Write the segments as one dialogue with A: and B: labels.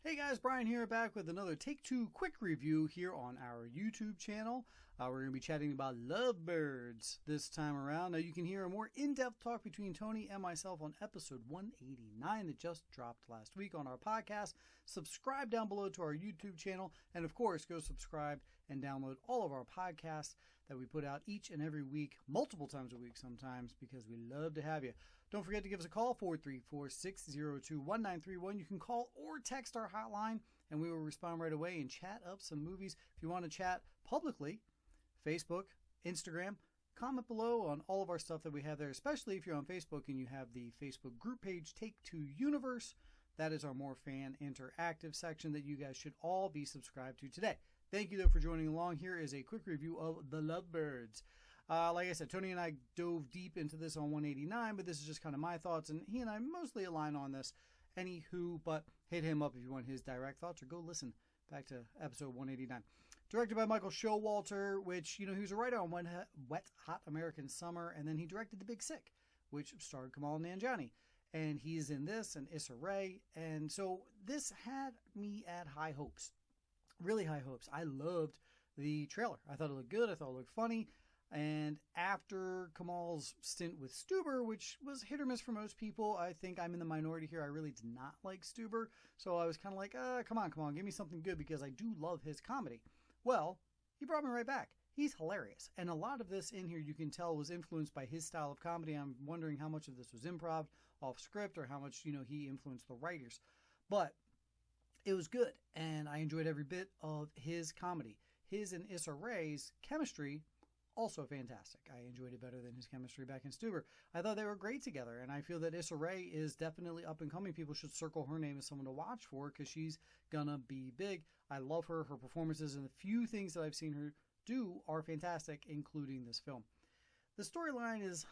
A: Hey guys, Brian here, back with another Take Two quick review here on our YouTube channel. We're going to be chatting about Lovebirds this time around. Now you can hear a more in-depth talk between Tony and myself on episode 189 that just dropped last week on our podcast. Subscribe down below to our YouTube channel, and of course go subscribe and download all of our podcasts that we put out each and every week, multiple times a week sometimes, because we love to have you. Don't forget to give us a call, 434-602-1931. You can call or text our hotline, and we will respond right away and chat up some movies. If you want to chat publicly, Facebook, Instagram, comment below on all of our stuff that we have there, especially if you're on Facebook and you have the Facebook group page, Take Two Universe. That is our more fan interactive section that you guys should all be subscribed to today. Thank you, though, for joining along. Here is a quick review of The Lovebirds. Like I said, Tony and I dove deep into this on 189, but this is just kind of my thoughts, and he and I mostly align on this. Anywho, but hit him up if you want his direct thoughts, or go listen back to episode 189. Directed by Michael Showalter, which, he was a writer on Wet Hot American Summer, and then he directed The Big Sick, which starred Kumail Nanjiani. And he's in this, and Issa Rae, and so this had me at high hopes. Really high hopes. I loved the trailer. I thought it looked good. I thought it looked funny. And after Kumail's stint with Stuber, which was hit or miss for most people, I think I'm in the minority here. I really did not like Stuber. So I was kind of like, come on, give me something good, because I do love his comedy. Well, he brought me right back. He's hilarious. And a lot of this in here, you can tell, was influenced by his style of comedy. I'm wondering how much of this was improv, off script, or how much, he influenced the writers. But it was good, and I enjoyed every bit of his comedy. His and Issa Rae's chemistry, also fantastic. I enjoyed it better than his chemistry back in Stuber. I thought they were great together, and I feel that Issa Rae is definitely up and coming. People should circle her name as someone to watch for, because she's gonna be big. I love her. Her performances and the few things that I've seen her do are fantastic, including this film. The storyline is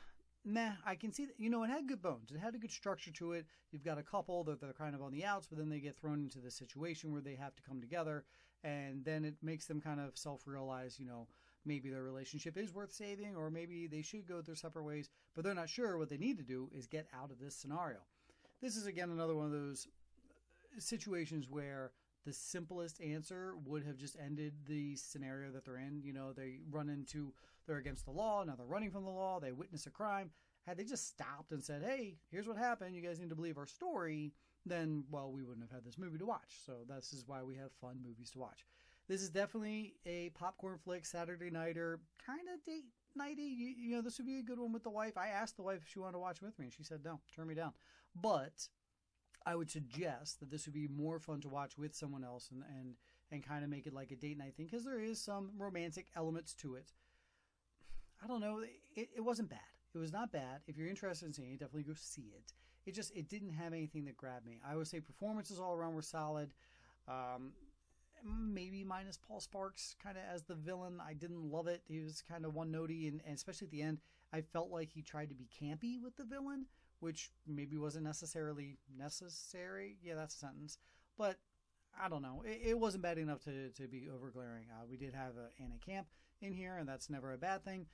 A: meh. I can see that, it had good bones. It had a good structure to it. You've got a couple that they're kind of on the outs, but then they get thrown into the situation where they have to come together, and then it makes them kind of self-realize, maybe their relationship is worth saving, or maybe they should go their separate ways, but they're not sure. What they need to do is get out of this scenario. This is, again, another one of those situations where the simplest answer would have just ended the scenario that they're in. They're against the law, now they're running from the law, they witness a crime. Had they just stopped and said, hey, here's what happened, you guys need to believe our story, then, well, we wouldn't have had this movie to watch. So this is why we have fun movies to watch. This is definitely a popcorn flick, Saturday nighter, kind of date nighty. This would be a good one with the wife. I asked the wife if she wanted to watch with me, and she said no, turn me down. But I would suggest that this would be more fun to watch with someone else, and kind of make it like a date night thing, because there is some romantic elements to it. I don't know. It wasn't bad. It was not bad. If you're interested in seeing it, definitely go see it. It didn't have anything that grabbed me. I would say performances all around were solid. Maybe minus Paul Sparks kind of as the villain. I didn't love it. He was kind of one-notey, and especially at the end, I felt like he tried to be campy with the villain, which maybe wasn't necessarily necessary. Yeah, that's a sentence. But I don't know. It wasn't bad enough to be over-glaring. We did have Anna Camp in here, and that's never a bad thing.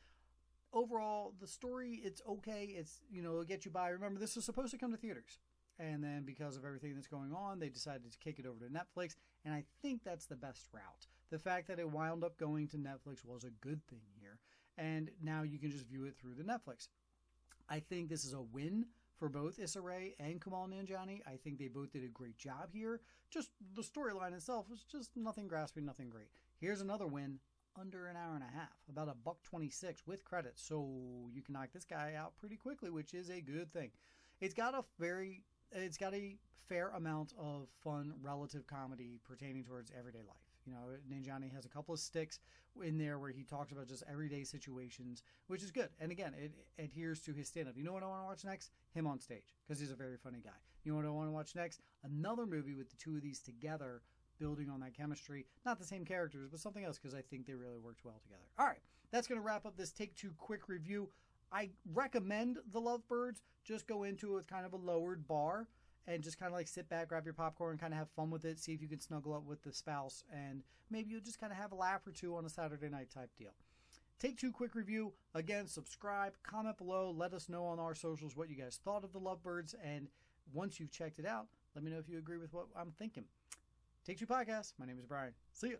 A: Overall, the story, it's okay. It'll get you by. Remember, this was supposed to come to theaters. And then because of everything that's going on, they decided to kick it over to Netflix. And I think that's the best route. The fact that it wound up going to Netflix was a good thing here. And now you can just view it through the Netflix. I think this is a win for both Issa Rae and Kumail Nanjiani. I think they both did a great job here. Just the storyline itself was just nothing grasping, nothing great. Here's another win. Under an hour and a half, about $1.26 with credits, so you can knock this guy out pretty quickly, which is a good thing. It's got a fair amount of fun relative comedy pertaining towards everyday life. Nanjiani has a couple of sticks in there where he talks about just everyday situations, which is good. And again, it adheres to his stand-up. You know what I want to watch next? Him on stage, because he's a very funny guy. You know what I want to watch next? Another movie with the two of these together, building on that chemistry. Not the same characters, but something else, because I think they really worked well together. All right, that's going to wrap up this Take Two quick review. I recommend The Lovebirds. Just go into it with kind of a lowered bar and just kind of like sit back, grab your popcorn, and kind of have fun with it. See if you can snuggle up with the spouse, and maybe you'll just kind of have a laugh or two on a Saturday night type deal. Take Two quick review. Again, subscribe, comment below, let us know on our socials what you guys thought of The Lovebirds, and once you've checked it out, let me know if you agree with what I'm thinking. Take Two Podcast. My name is Brian. See ya.